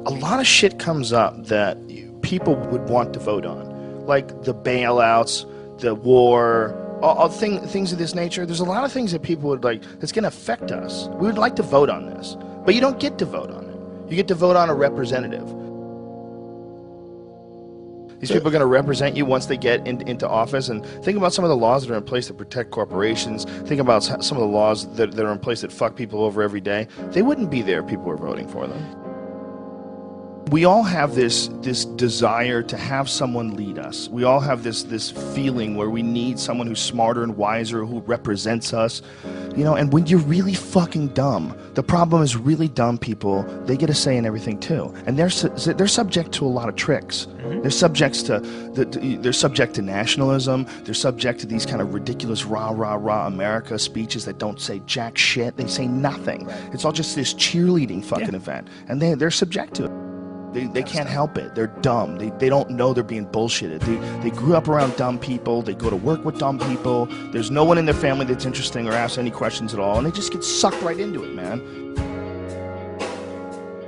a lot of shit comes up that people would want to vote on, like the bailouts, the war, all things of this nature. There's a lot of things that people would like that's going to affect us. We would like to vote on this, but you don't get to vote on it. You get to vote on a representative. These people are going to represent you once they get into office. And think about some of the laws that are in place that protect corporations. Think about some of the laws that are in place that fuck people over every day. They wouldn't be there if people were voting for them. We all have this desire to have someone lead us. We all have this feeling where we need someone who's smarter and wiser, who represents us. You know, and when you're really fucking dumb, the problem is really dumb people, they get a say in everything too. And they're subject to a lot of tricks. Mm-hmm. They're subject to nationalism. They're subject to these kind of ridiculous rah, rah, rah America speeches that don't say jack shit. They say nothing. Right. It's all just this cheerleading fucking event. And they're subject to it. They can't help it. They're dumb. They don't know they're being bullshitted. They grew up around dumb people. They go to work with dumb people. There's no one in their family that's interesting or asks any questions at all, and they just get sucked right into it, man.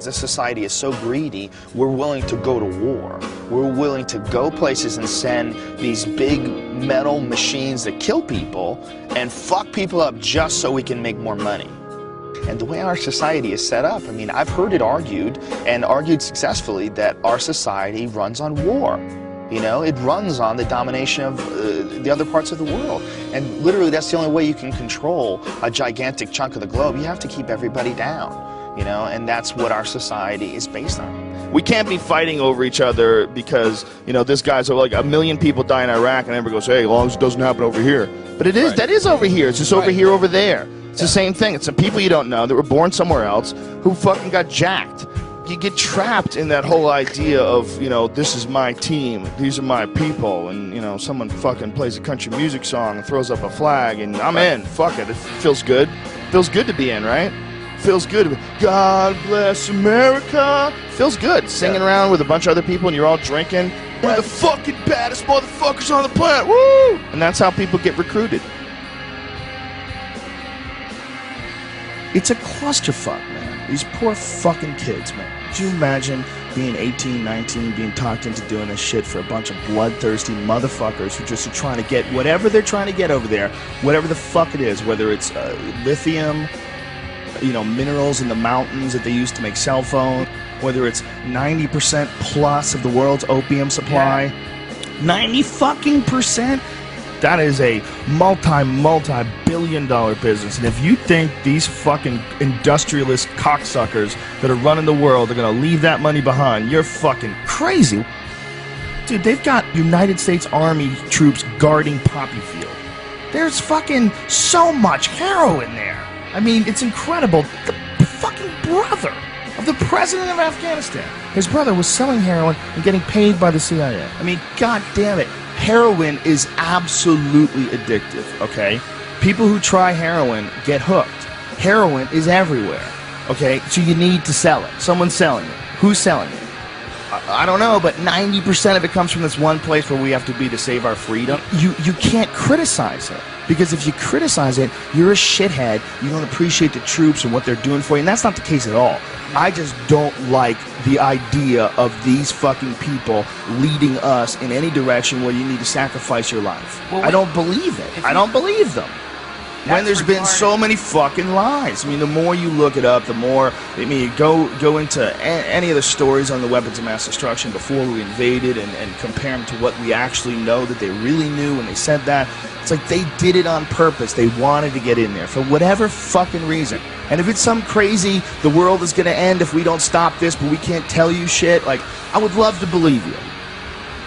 This society is so greedy, we're willing to go to war. We're willing to go places and send these big metal machines that kill people and fuck people up just so we can make more money. And the way our society is set up, I mean, I've heard it argued, and argued successfully, that our society runs on war. You know, it runs on the domination of the other parts of the world. And literally, that's the only way you can control a gigantic chunk of the globe. You have to keep everybody down, you know, and that's what our society is based on. We can't be fighting over each other because, you know, this guy's like 1 million people die in Iraq, and everybody goes, hey, as long as it doesn't happen over here. But it is, that is over here. It's just over here, over there. It's the same thing. It's the people you don't know that were born somewhere else who fucking got jacked. You get trapped in that whole idea of, you know, this is my team, these are my people, and, you know, someone fucking plays a country music song and throws up a flag, and I'm in. Fuck it. It feels good. Feels good to be in, right? Feels good to be, God bless America. Feels good. Singing around with a bunch of other people and you're all drinking. We're the fucking baddest motherfuckers on the planet. Woo! And that's how people get recruited. It's a clusterfuck, man. These poor fucking kids, man. Could you imagine being 18, 19, being talked into doing this shit for a bunch of bloodthirsty motherfuckers who just are trying to get whatever they're trying to get over there, whatever the fuck it is, whether it's lithium, you know, minerals in the mountains that they use to make cell phones, whether it's 90% plus of the world's opium supply, 90 fucking percent. That is a multi-billion-dollar business. And if you think these fucking industrialist cocksuckers that are running the world are going to leave that money behind, you're fucking crazy. Dude, they've got United States Army troops guarding Poppy Field. There's fucking so much heroin there. I mean, it's incredible. The fucking brother of the president of Afghanistan, his brother was selling heroin and getting paid by the CIA. I mean, god damn it. Heroin is absolutely addictive, okay? People who try heroin get hooked. Heroin is everywhere, okay? So you need to sell it. Someone's selling it. Who's selling it? I don't know, but 90% of it comes from this one place where we have to be to save our freedom. You can't criticize it, because if you criticize it, you're a shithead. You don't appreciate the troops and what they're doing for you, and that's not the case at all. I just don't like the idea of these fucking people leading us in any direction where you need to sacrifice your life. Well, I don't believe it. I don't believe them. When there's been so many fucking lies. I mean, the more you look it up, the more, I mean, go into any of the stories on the weapons of mass destruction before we invaded and compare them to what we actually know that they really knew when they said that. It's like they did it on purpose. They wanted to get in there for whatever fucking reason. And if it's some crazy, the world is going to end if we don't stop this, but we can't tell you shit, like, I would love to believe you.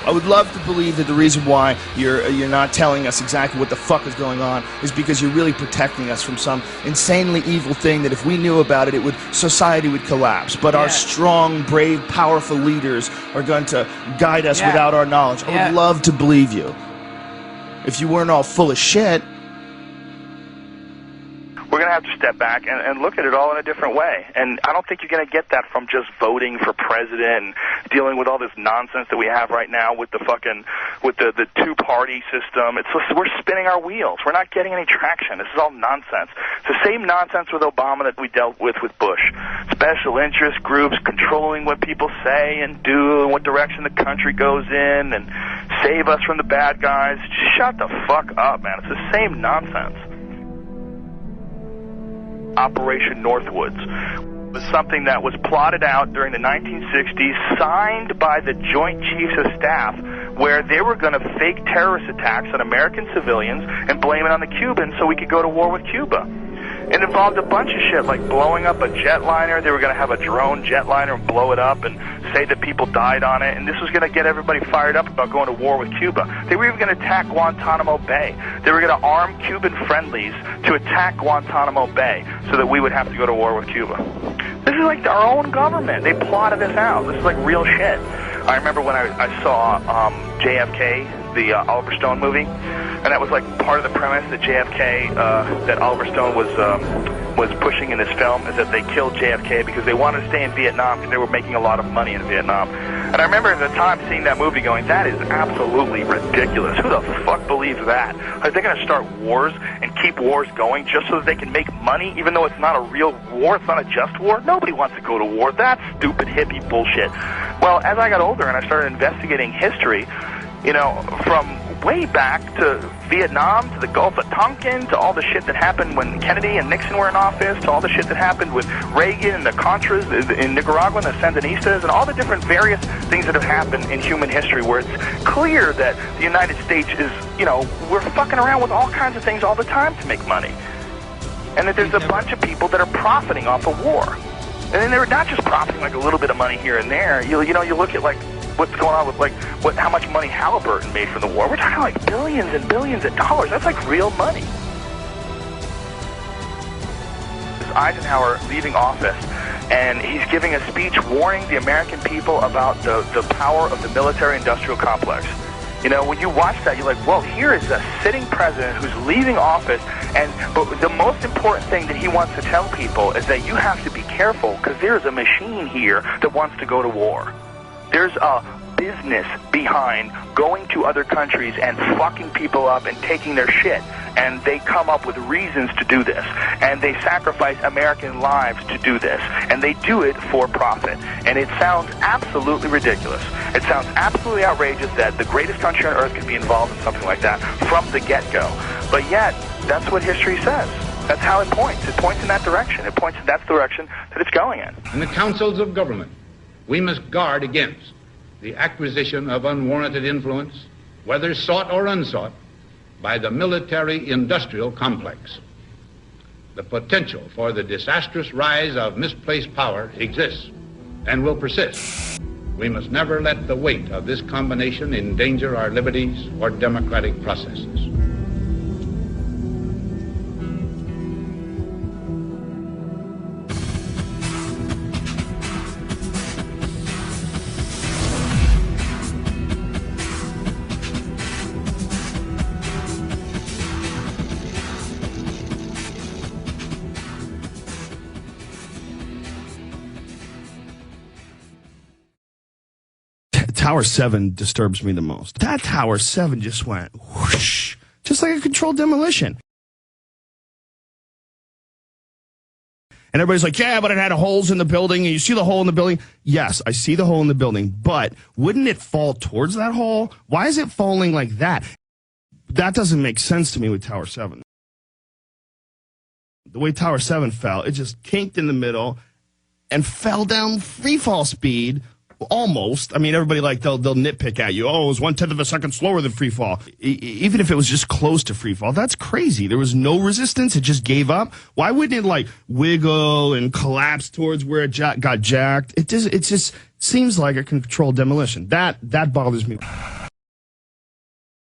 I would love to believe that the reason why you're not telling us exactly what the fuck is going on is because you're really protecting us from some insanely evil thing that if we knew about it, society would collapse. But our strong, brave, powerful leaders are going to guide us without our knowledge. I would love to believe you. If you weren't all full of shit. We're going to have have to step back and look at it all in a different way. And I don't think you're going to get that from just voting for president and dealing with all this nonsense that we have right now with the two-party system. It's just, we're spinning our wheels. We're not getting any traction. This is all nonsense. It's the same nonsense with Obama that we dealt with Bush. Special interest groups controlling what people say and do and what direction the country goes in and save us from the bad guys. Just shut the fuck up, man. It's the same nonsense. Operation Northwoods was something that was plotted out during the 1960s, signed by the Joint Chiefs of Staff, where they were going to fake terrorist attacks on American civilians and blame it on the Cubans so we could go to war with Cuba. It involved a bunch of shit, like blowing up a jetliner. They were going to have a drone jetliner and blow it up and say that people died on it. And this was going to get everybody fired up about going to war with Cuba. They were even going to attack Guantanamo Bay. They were going to arm Cuban friendlies to attack Guantanamo Bay so that we would have to go to war with Cuba. This is like our own government. They plotted this out. This is like real shit. I remember when I saw JFK, the Oliver Stone movie, and that was like part of the premise that JFK, that Oliver Stone was pushing in this film, is that they killed JFK because they wanted to stay in Vietnam because they were making a lot of money in Vietnam. And I remember at the time seeing that movie going, that is absolutely ridiculous. Who the fuck believes that? Are they going to start wars and keep wars going just so that they can make money, even though it's not a real war, it's not a just war? Nobody wants to go to war. That's stupid hippie bullshit. Well, as I got older and I started investigating history, you know, from way back to Vietnam, to the Gulf of Tonkin, to all the shit that happened when Kennedy and Nixon were in office, to all the shit that happened with Reagan and the Contras in Nicaragua and the Sandinistas, and all the different various things that have happened in human history where it's clear that the United States is, you know, we're fucking around with all kinds of things all the time to make money. And that there's a bunch of people that are profiting off of war. And then they're not just profiting like a little bit of money here and there. You know, you look at like what's going on with like how much money Halliburton made from the war. We're talking like billions and billions of dollars. That's like real money. Eisenhower leaving office, and he's giving a speech warning the American people about the power of the military-industrial complex. You know, when you watch that, you're like, well, here is a sitting president who's leaving office, but the most important thing that he wants to tell people is that you have to be careful because there's a machine here that wants to go to war. There's a business behind going to other countries and fucking people up and taking their shit. And they come up with reasons to do this. And they sacrifice American lives to do this. And they do it for profit. And it sounds absolutely ridiculous. It sounds absolutely outrageous that the greatest country on earth could be involved in something like that from the get-go. But yet, that's what history says. That's how it points. It points in that direction. It points in that direction that it's going in. In the councils of government, we must guard against the acquisition of unwarranted influence, whether sought or unsought, by the military-industrial complex. The potential for the disastrous rise of misplaced power exists and will persist. We must never let the weight of this combination endanger our liberties or democratic processes. Tower 7 disturbs me the most. That Tower 7 just went whoosh, just like a controlled demolition. And everybody's like, yeah, but it had holes in the building, and you see the hole in the building. Yes, I see the hole in the building, but wouldn't it fall towards that hole? Why is it falling like that? That doesn't make sense to me with Tower 7. The way Tower 7 fell, it just kinked in the middle and fell down free fall speed. Almost. I mean, everybody they'll nitpick at you. Oh, it was 1/10 of a second slower than free fall. Even if it was just close to free fall, that's crazy. There was no resistance. It just gave up. Why wouldn't it wiggle and collapse towards where it got jacked? It just seems like a controlled demolition. That bothers me.